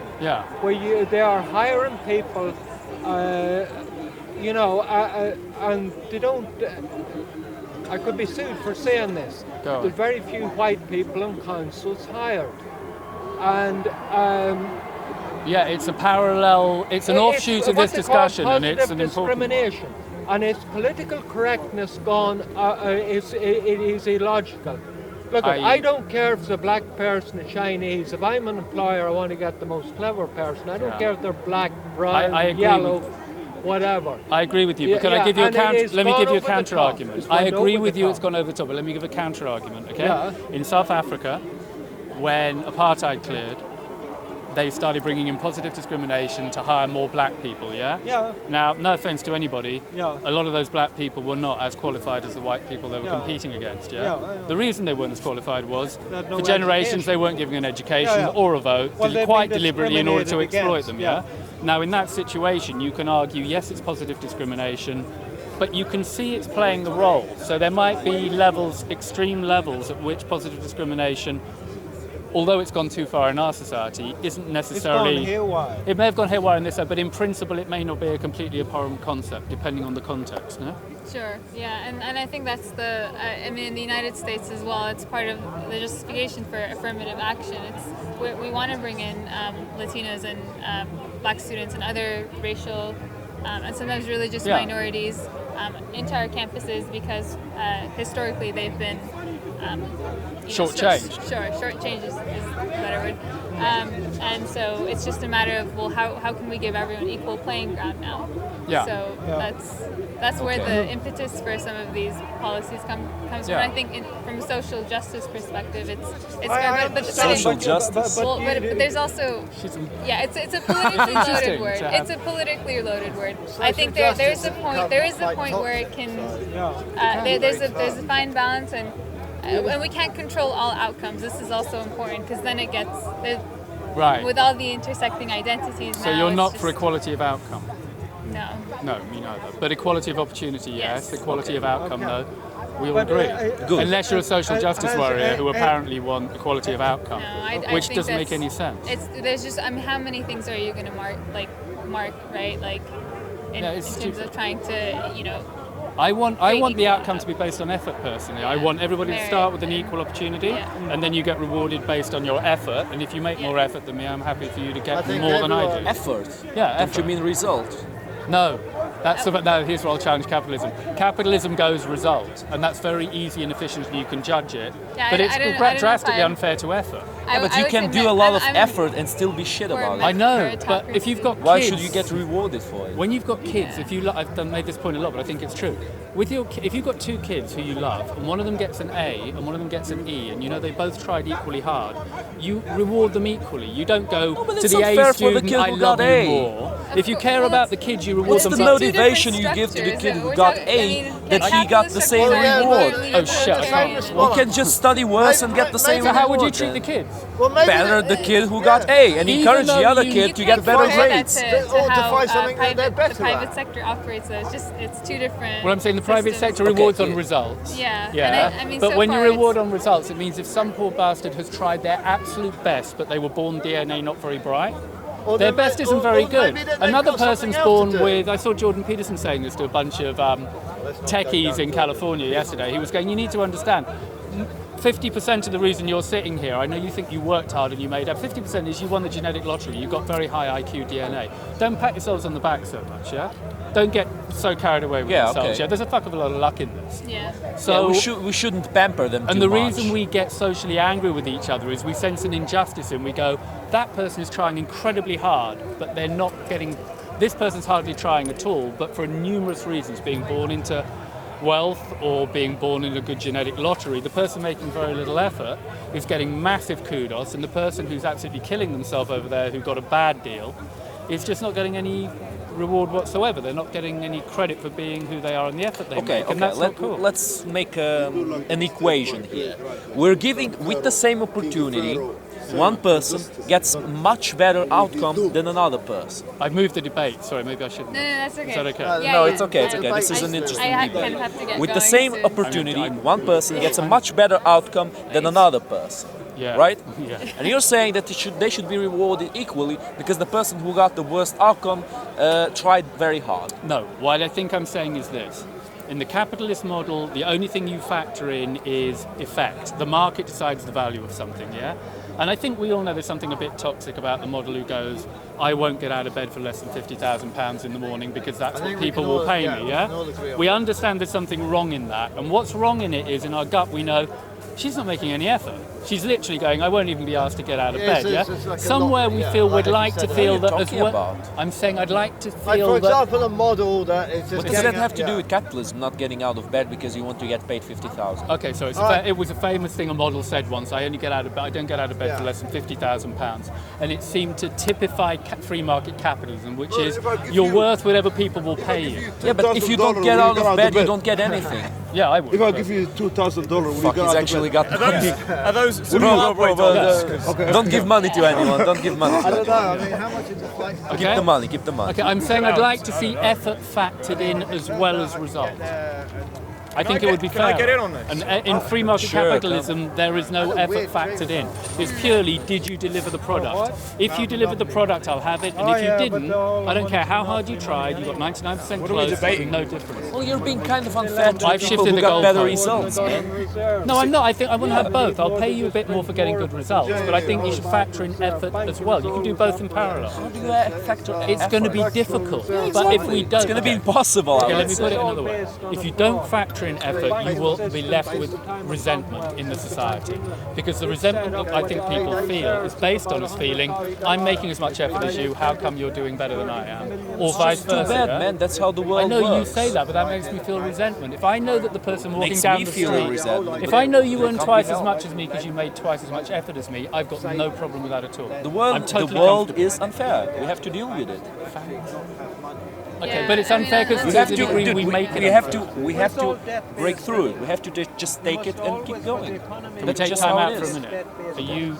Where they are hiring people, and they don't. I could be sued for saying this. There's very few white people in councils hired, and it's a parallel. It's an offshoot of this discussion, and it's an discrimination. And it's political correctness gone. It is illogical. Look, I don't care if it's a black person, a Chinese. If I'm an employer, I want to get the most clever person. I don't care if they're black, brown, yellow. Whatever. I agree with you, but can I give you a counter? Let me give you a counter argument. I agree with you. It's gone over the top, but let me give a counter argument. Okay. In South Africa, when apartheid cleared, they started bringing in positive discrimination to hire more black people. Now, no offence to anybody, a lot of those black people were not as qualified as the white people they were competing against. The reason they weren't as qualified was for generations they weren't given an education or a vote, quite deliberately in order to exploit them. Now, in that situation, you can argue, yes, it's positive discrimination, but you can see it's playing the role. So there might be levels, extreme levels, at which positive discrimination, although it's gone too far in our society, isn't necessarily... It's gone haywire. It may have gone haywire in this, but in principle, it may not be a completely abhorrent concept, depending on the context, no? Sure, and I think that's in the United States as well, it's part of the justification for affirmative action. We want to bring in Latinos and black students and other racial and sometimes religious minorities into our campuses because historically they've been shortchanged. Shortchanged is the better word. And so it's just a matter of, well, how can we give everyone equal playing ground now? So that's where the impetus for some of these policies comes from. I think from a social justice perspective, it's fair, but social justice. But there's also it's a politically loaded word. It's a politically loaded word. I think there is a point where it can there's a fine balance and we can't control all outcomes. This is also important because then it gets with all the intersecting identities. So you're not for equality of outcome. No, me neither. But equality of opportunity, yes. Equality of outcome, though. We all agree. Good. Unless you're a social justice warrior who apparently want equality of outcome, which doesn't make any sense. There's just, how many things are you going to mark, right? Like, in terms of trying to, I want the outcome to be based on effort, personally. I want everybody to start with an equal opportunity, and then you get rewarded based on your effort. And if you make more effort than me, I'm happy for you to get more than I do. Effort? Yeah, effort. Don't you mean result? No. Here's where I'll challenge capitalism. Capitalism goes result, and that's very easy and efficient, and you can judge it. But it's drastically unfair to effort. But you can do a lot of effort and still be shit about it. I know, but if you've got kids... Why should you get rewarded for it? When you've got kids, I've made this point a lot, but I think it's true. If you've got two kids who you love, and one of them gets an A and one of them gets an E, and they both tried equally hard, you reward them equally. You don't go to the A student, I love you more. If you care about the kids, you reward them. What's the motivation you give to the kid who got A that he got the same reward? Oh shit, I can't. You can just study worse and get the same reward. So how would you treat the kids? Better the kid who got A and encourage the other kid to get better grades. The private sector operates, though. It's two different. Well, I'm saying the private sector rewards on results. But when you reward on results, it means if some poor bastard has tried their absolute best, but they were born DNA not very bright, their best isn't very good. Another person's born with... I saw Jordan Peterson saying this to a bunch of techies in California yesterday. He was going, you need to understand, 50% of the reason you're sitting here, I know you think you worked hard and you made up, 50% is you won the genetic lottery, you got very high IQ DNA. Don't pat yourselves on the back so much, yeah? don't get so carried away with themselves. okay. Yeah, there's a fuck of a lot of luck in this. Yeah. So we shouldn't pamper them and too the much. reason we get socially angry with each other is we sense an injustice and we go, that person is trying incredibly hard, but they're not getting. This person's hardly trying at all, but for numerous reasons, being born into wealth or being born in a good genetic lottery, the person making very little effort is getting massive kudos, and the person who's absolutely killing themselves over there who got a bad deal is just not getting any reward whatsoever. They're not getting any credit for being who they are and the effort they make, and that's not cool. Let's make an equation here. We're giving, with the same opportunity, one person gets much better outcome than another person. I've moved the debate. Sorry, maybe I shouldn't. No, that's okay. Is that okay? Yeah, It's okay. It's okay. This is an interesting I debate. kind of have to get With the going same soon. opportunity, one person gets a much better outcome than another person. Yeah. Right? Yeah. And you're saying that they should be rewarded equally because the person who got the worst outcome tried very hard. No, what I think I'm saying is this. In the capitalist model, the only thing you factor in is effect. The market decides the value of something, yeah? And I think we all know there's something a bit toxic about the model who goes, I won't get out of bed for less than £50,000 in the morning because that's what people will pay me, yeah? We understand there's something wrong in that. And what's wrong in it is, in our gut, we know she's not making any effort. She's literally going, I won't even be asked to get out of bed, yeah? Like somewhere we feel we'd like to feel that as well. about? I'm saying I'd like to feel Like, for that... example, a model that is just. What does that have to do with capitalism, not getting out of bed because you want to get paid 50,000? Okay, so it was a famous thing a model said once. I don't get out of bed for less than £50,000, and it seemed to typify free market capitalism, which is you're worth whatever people will pay you. Yeah, but if you don't get out of bed, you don't get anything. Yeah, I would. If I give you $2,000, Fuck, he's actually got money. Are those Bro, don't give money to anyone. Don't give money. I don't know. I mean, how much is it like? Okay. Keep the money. Keep the money. Okay, I'm saying I'd like to see effort factored in as well as results. I think it would be fair. Can I get in on this? And in free market Sure, capitalism, there is no effort factored in. It's purely, did you deliver the product? If you delivered the product, I'll have it. And if you didn't, I don't care how hard you tried, you got 99% close, no difference. Well, you're being kind of unfair to I've people shifted who the got better goalpost. results, man. No, I'm not. I think I want to have both. I'll pay you a bit more for getting good results, but I think you should factor in effort as well. You can do both in parallel. How do you factor It's going to be difficult, but if we don't, It's going to be impossible. Okay, let me put it another way. If you don't factor in effort, you will be left with resentment in the society. Because the resentment that I think people feel is based on us feeling, I'm making as much effort as you, how come you're doing better than I am? Or vice Too versa. bad, yeah? man. That's how the world I know works. you say that, but that makes me feel resentment. If I know that the person walking Makes down me the feel street, resentment. if I know you earn Can't be twice as helped. much as me because you made twice as much effort as me, I've got no problem with that at all. The world, I'm totally the world comfortable. is unfair. We have to deal with it. Okay, Yeah, but it's I mean, unfair because We to have the to, degree dude, we make it. we have to break through it. We have to just take it and keep going. Can we take just time how out it for a is. minute?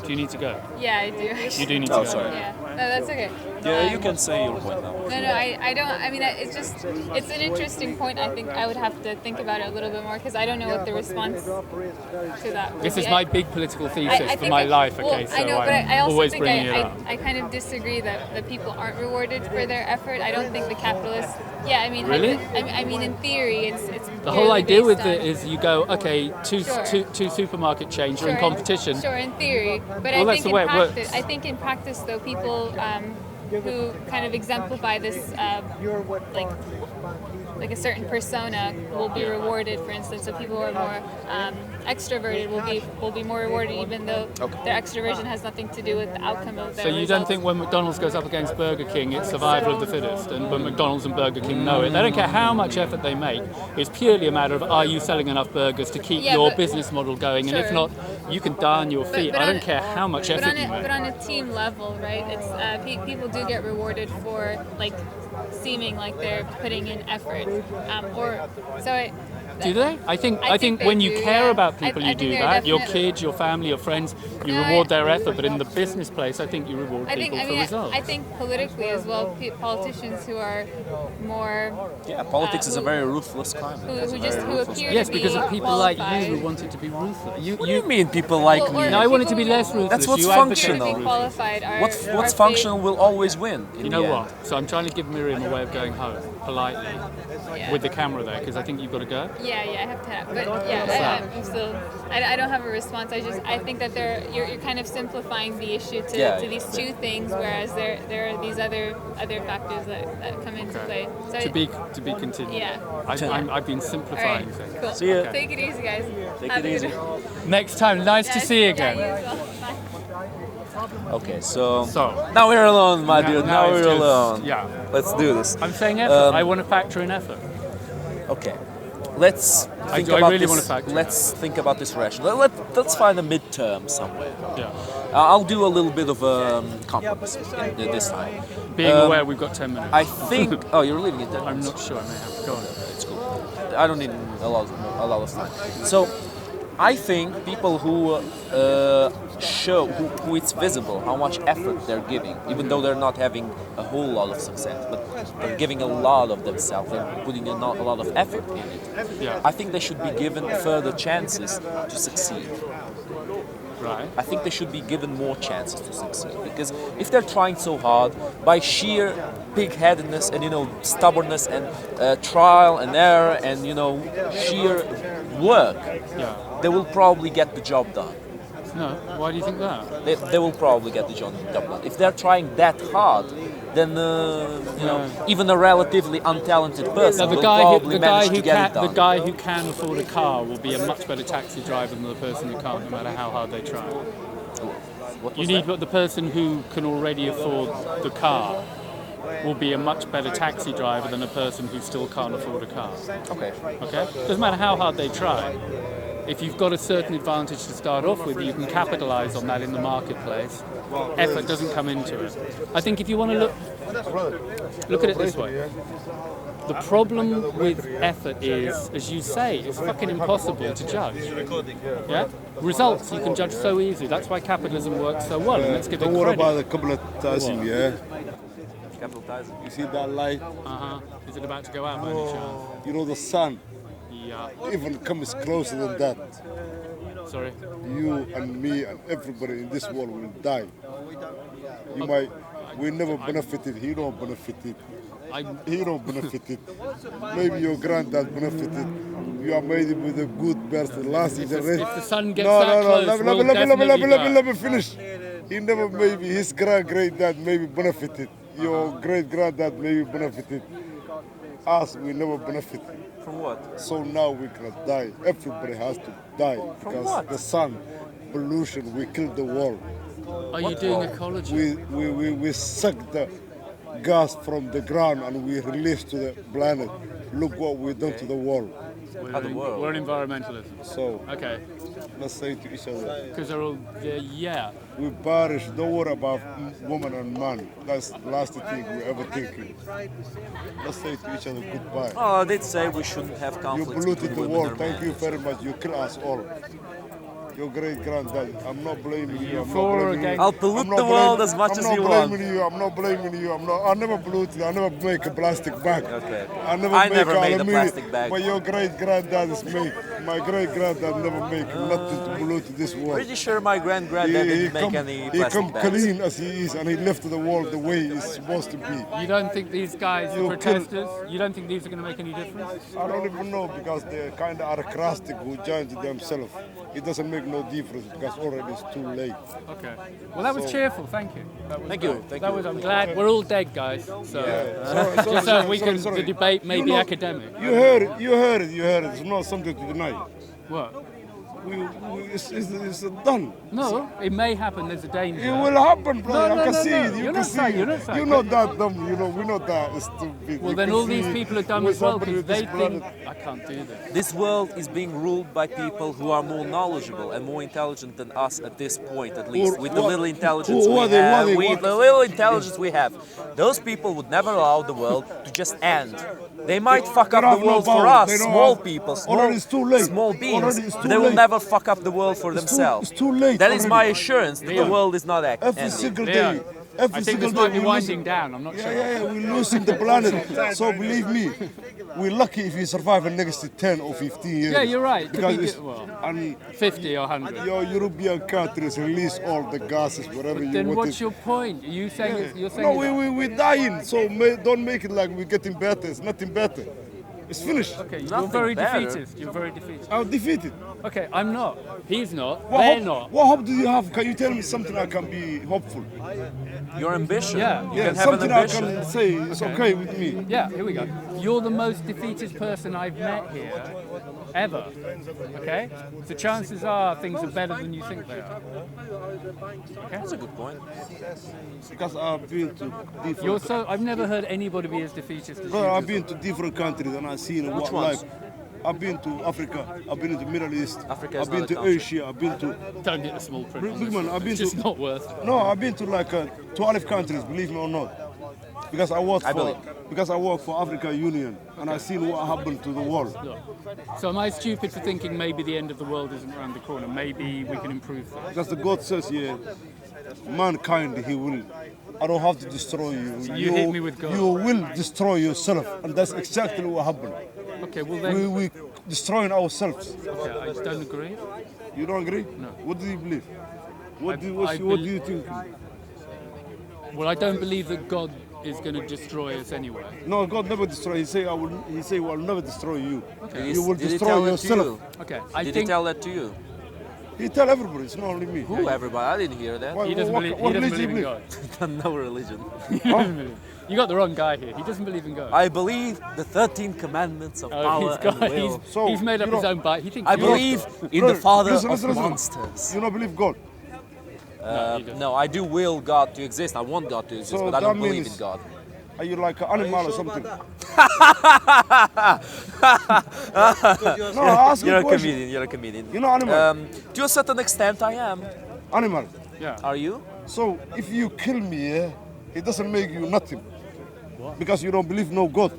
Do you need to go? Yeah, I do. Actually. You do need Oh, to go. sorry. Yeah, no, that's okay. Yeah, you can say your point now. No, I don't. I mean, it's just, it's an interesting point. I think I would have to think about it a little bit more because I don't know what the response to that would This be. is my big political thesis for think my life, well, okay? So I know, but I I'm also always think bringing it up. I kind of disagree that people aren't rewarded for their effort. I don't think the capitalists. Yeah, I mean, Really? I mean, in theory, it's The whole purely idea with based it on- is you go, okay, two Sure. supermarket chains are in Sure, competition. Sure, in theory, but Well, I that's think the in way it works. practice, I think in practice, though, people who kind of exemplify this, like a certain persona, will be rewarded. For instance, so people who are more extroverted will be more rewarded, even though their extroversion has nothing to do with the outcome of their So you results. don't think when McDonald's goes up against Burger King, it's survival of the fittest, and when McDonald's and Burger King know it, they don't care how much effort they make. It's purely a matter of are you selling enough burgers to keep Yeah, your but- business model going, and if Sure. not, you can die on your feet. I don't care how much effort you make. But on a team level, right? It's people do get rewarded for like seeming like they're putting in effort, Do they? I think they when you do, care yeah. about people, I you think do they're that. Your definitely- kids, your family, your friends, you No, reward their effort. But in the business place, I think you reward people for results. I think politically as well, politicians who are more Yeah, politics is a very ruthless crime. who It's a just very who ruthless appear Yes, to be because of people like you qualified. who want it to be ruthless. What do you mean people like Well, me? or No, I want it to be people less ruthless. That's what's You advocate functional. to for be ruthless. qualified are What's are functional will always win. In You know the what? So I'm trying to give Miriam a way of going home politely Yeah. with the camera there because I think you've got to go. Yeah, I have to have. But yeah, I'm still. I don't have a response. I think that you're kind of simplifying the issue to these two things, whereas there are these other factors that come into play. So to be continued. Yeah. I've been simplifying things. Cool. See ya. Take it easy, guys. Take it easy. Next time, nice to see you again. Yeah, you as well. Bye. Okay, so now we're alone, my dude. Now we're alone. Yeah. Let's do this. I'm saying effort. I want to factor in effort. Okay. Let's think I about really this. want to factor. Let's think about this rationally. Let's find a midterm somewhere. Yeah. I'll do a little bit of compromise this time. Being aware we've got 10 minutes. I think. Oh, you're leaving it. I'm not sure. I may have to go on. It's cool. I don't need a lot of time. So, I think people who show who it's visible how much effort they're giving, even though they're not having a whole lot of success, but they're giving a lot of themselves. They're putting a lot of effort in it. Yeah. I think they should be given further chances to succeed. Right. I think they should be given more chances to succeed, because if they're trying so hard by sheer pig-headedness and stubbornness and trial and error and sheer work, they will probably get the job done. No, why do you think that? They will probably get the job done. If they're trying that hard, then even a relatively untalented person will probably manage to get it done. The guy who can afford a car will be a much better taxi driver than the person who can't, no matter how hard they try. But the person who can already afford the car will be a much better taxi driver than a person who still can't afford a car. Okay. Doesn't matter how hard they try. If you've got a certain advantage to start off with, you can capitalize on that in the marketplace. Effort doesn't come into it. I think if you want to look at it this way, the problem with effort is, as you say, it's fucking impossible to judge. Yeah? Results you can judge so easily. That's why capitalism works so well, and let's give it credit. Don't worry about the capitalism, yeah? Capitalism. You see that light? Is it about to go out by any chance? You know the sun? Yeah. Even comes closer than that. Sorry? You and me and everybody in this world will die. We never benefited, he don't benefited. He don't benefited. Maybe your granddad benefited. You are made with a good person. Last generation. If the sun gets that close, let me finish. He never maybe, his great-granddad maybe benefited. Your great-granddad maybe benefited. Us, we never benefited. From what? So now we're gonna die. Everybody has to die because the sun, pollution, we killed the world. Are you doing ecology? We suck the gas from the ground and we release to the planet. Look what we've done to the world. We're an environmentalism. So okay, let's say to each other. Because they're all We perish. Don't worry about woman and man. That's the last thing we ever thinking. Let's say to each other goodbye. Oh, they'd say we shouldn't have conflicts. You polluted the between world. women and Thank you men. very much. You kill us all. Your great granddad. I'm not blaming you. I'll pollute the world as much as you want. I'm not blaming you. I never polluted. I never make a plastic bag. Okay. I never made a plastic bag. But your great granddad is make. My great granddad never make nothing to pollute this world. Pretty sure my granddad didn't make any plastic bags. He come clean as he is, and he left the world the way it's supposed to be. You don't think these guys are protesters? You don't think these are going to make any difference? I don't even know, because they're kind of aristocratic who judge themselves. It doesn't make no difference because already it's too late. Okay. Well, that was cheerful. Thank you. Thank you. I'm glad we're all dead, guys. So, just so we can. The debate may be academic. You heard it. It's not something to deny. What? It's done. No, it may happen. There's a danger. It will happen, brother. I can see it. You're not saying. You're not that dumb. We're not that stupid. Well, then all these people are dumb as well because they think I can't do this. This world is being ruled by people who are more knowledgeable and more intelligent than us at this point, at least. With the little intelligence we have, those people would never allow the world to just end. They might fuck up the world for us, small people, small beings, but they will never fuck up the world for themselves. It's too late. That is my assurance that the world is not ending. Every single day. I think this might be winding down. I'm not sure. We're losing the planet. So believe me, we're lucky if we survive the next 10 or 15 years. Yeah, you're right. Because 50 or 100. Your European countries release all the gases, whatever you want. Then what's your point? Are you saying? You're saying? No, we're dying. So don't make it like we're getting better. It's nothing better. It's finished. Okay, you're Nothing very better. defeatist. You're very defeatist. I'm defeated. Okay, I'm not. He's not. What They're hope, not. What hope do you have? Can you tell me something I can be hopeful? Your ambition. Yeah. You Yeah, can have an something I ambition. can say it's okay with me. Yeah, here we go. You're the most defeatist person I've met here ever. Okay? So chances are things are better than you think they are. That's a good point. Because I've been to different. You're so I've never heard anybody be as defeatist as Bro, you. I've been to different countries and I've seen what ones? life. I've been to Africa. I've been to the Middle East. Africa is I've been not a to country. Asia. I've been to. Don't get the small print. Big man, I've been It's just to. not worth it. No, I've been to like 12 countries. Believe me or not. Because I work believe. Because I work for Africa Union and I've seen what happened to the world. So am I stupid for thinking maybe the end of the world isn't around the corner? Maybe we can improve things. Because the God says, yeah, mankind, He will. I don't have to destroy you. You hit me with God. You will destroy yourself, and that's exactly what happened. Okay, well then. We destroying ourselves. Okay, I don't agree. You don't agree? No. What do you believe? What do bel- you think? Well, I don't believe that God is going to destroy us anyway. No, God never destroy. He say, I will. He say, "Will never destroy you. Okay. You will Did he destroy tell that to yourself." you? Okay, I Did he think tell that to you? He tell everybody. It's not only me. Who? Everybody? I didn't hear that. he doesn't believe, he doesn't believe in God. No religion. You got the wrong guy here. He doesn't believe in God. I believe the 13 commandments of power he's, got, and will. he's made up you his know- own bite. He thinks I you're believe God. in the father Listen, of listen. monsters. You don't believe God. No, I do will God to exist. I want God to exist, So but I don't that believe means- in God. Are you like an animal or something? No, ask You're a a question. comedian. You're a comedian. You know animal. To a certain extent, I am. Animal. Yeah. Are you? So if you kill me, yeah, it doesn't make you nothing. Because you don't believe no God.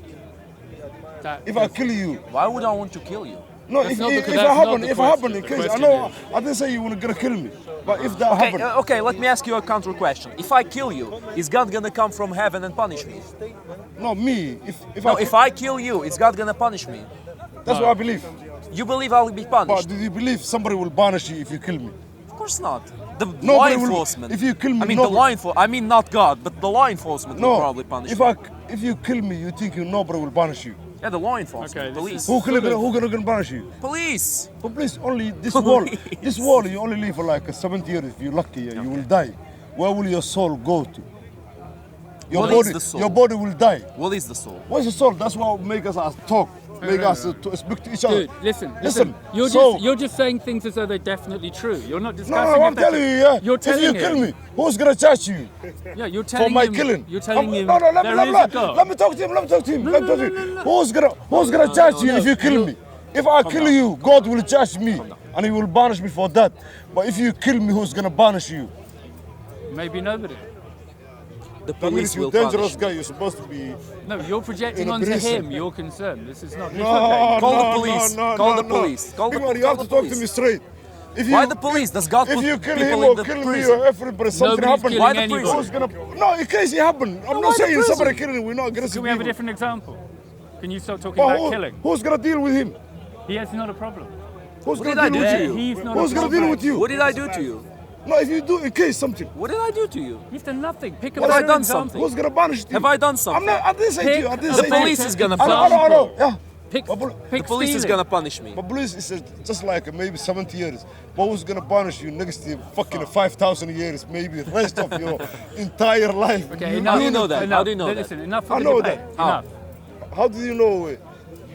That- If I kill you, Why would I want to kill you? no, That's if not the- if that's I not happen, the if I happen, question. in The case I question know, is- I didn't say you were gonna kill me, but if that happen, Okay, let me ask you a counter question. If I kill you, is God gonna come from heaven and punish me? no me, if No, if I kill you, is God gonna punish me? that's what I believe. You believe I'll be But punished? do you believe somebody will punish you if you kill me? Of course not. The law Nobody will- enforcement. if you kill me, I mean, the nobody- law enforcement. I mean, not God, but the law enforcement will No, probably punish if me. if you kill me, you think nobody will punish you. Yeah, the law enforcement. Okay, this Police. is- Who gonna punish you? Police. But please, only this Police. this world, you only live for like 70 years. If you're lucky, you will die. Where will your soul go to? Your What is body, the soul? your body will die. What is the soul? What's the soul? That's what make us talk, make us to speak to each other. Dude, listen. Listen. You're just saying things as though they're definitely true. You're not No, discussing. no, if I'm that's- telling you, yeah. You're telling if you him. kill me, who's gonna judge you Yeah, you're for telling my him. killing? You're telling him. No, let me, there let, is me, a God. let me talk to him. Let me talk to him. Let me talk to him. no. Who's gonna judge you no, if you kill you- me? If I kill you, God will judge me, and He will punish me for that. But if you kill me, who's gonna punish you? Maybe nobody. The That means police you're will a dangerous punish guy. You're supposed to be. No, you're projecting In a onto prison. him your concern. This is not. It's No, okay. Call the no, police. no, no, Call no, the no. police. Call Big the- man, you call have the to talk to police. me straight. If Why you- the police? Does God If put you kill people him in or the kill me prison? or everybody, something Nobody's happened. killing Why the anybody. prison? Who's gonna? No, in case it happened. I'm why not the saying prison? somebody killing. We're not aggressive. Can we have a people. different example? Can you stop talking But about killing? who's gonna deal with him? He has not a problem. Who's What gonna did I deal do with to you? you? He's not Who's a gonna problem. deal with you? What did I do to you? No, if you do in case something, What did I do to you? You've done nothing. Pick a What have I better done example. something? who's gonna punish you? Have I done I'm something? not. I didn't say to you. I Pick didn't a say The to you. police is gonna I know, punish I know. Yeah. Pick, But pick The police is stealing. gonna punish me. But police is just like maybe 70 years. But who's gonna punish you next year? Fucking 5,000 years, maybe the rest of your entire life. Okay, You- enough. How do you know that? Enough. How do you know that? Listen, enough for I the know debate. that. How? Enough. How do you know it?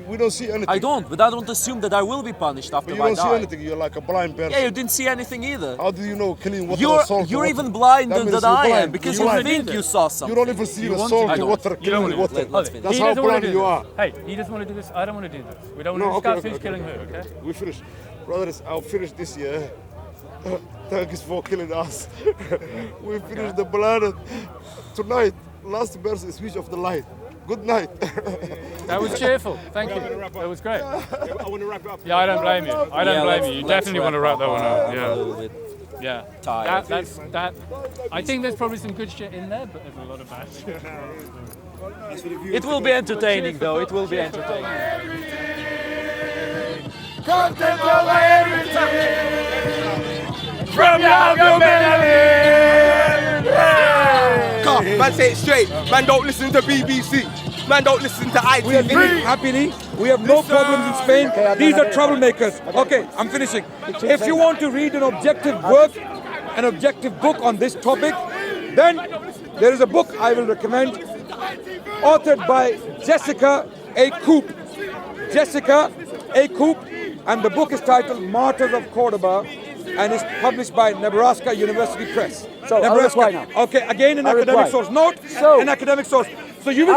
We don't see anything. I don't, but I don't assume that I will be punished after But you I don't see die. anything. You're like a blind person. Yeah, you didn't see anything either. How do you know killing water You're salt? you're water? even blinder That means than you're I am blind. because You're you blind. think you saw something. You don't even see the want salt to- I don't. water You don't killing want water. to. Let's finish. That's He how doesn't want blind to do you this. are. Hey, he doesn't want to do this. I don't want to do this. We don't want No, to okay, discuss who's okay, killing okay, who, okay? We finished. Brothers, I'll finish this year. Thanks for killing us. We finished the planet tonight. Last verse is switch off the light. Good night. That was cheerful. Thank you. That was great. I want to wrap it up. Yeah, I don't blame you. I don't Yeah, blame let's- you. You let's definitely want to wrap that one up. I'm a Yeah. little bit Yeah. tired. That. I think there's probably some good shit in there, but there's a lot of bad shit. It will be entertaining though. It will be entertaining. Content over everything. From Man, say it straight. Man, don't listen to BBC. man don't listen to ITV. We are living happily. We have no problems in Spain. These are troublemakers. Okay, I'm finishing. If you want to read an objective work, an objective book on this topic, then there is a book I will recommend, authored by Jessica A. Coop. Jessica A. Coop, and the book is titled Martyrs of Cordoba, and is published by Nebraska University Press. So, Nebraska. Okay, again an academic source. Note, an academic source. So you will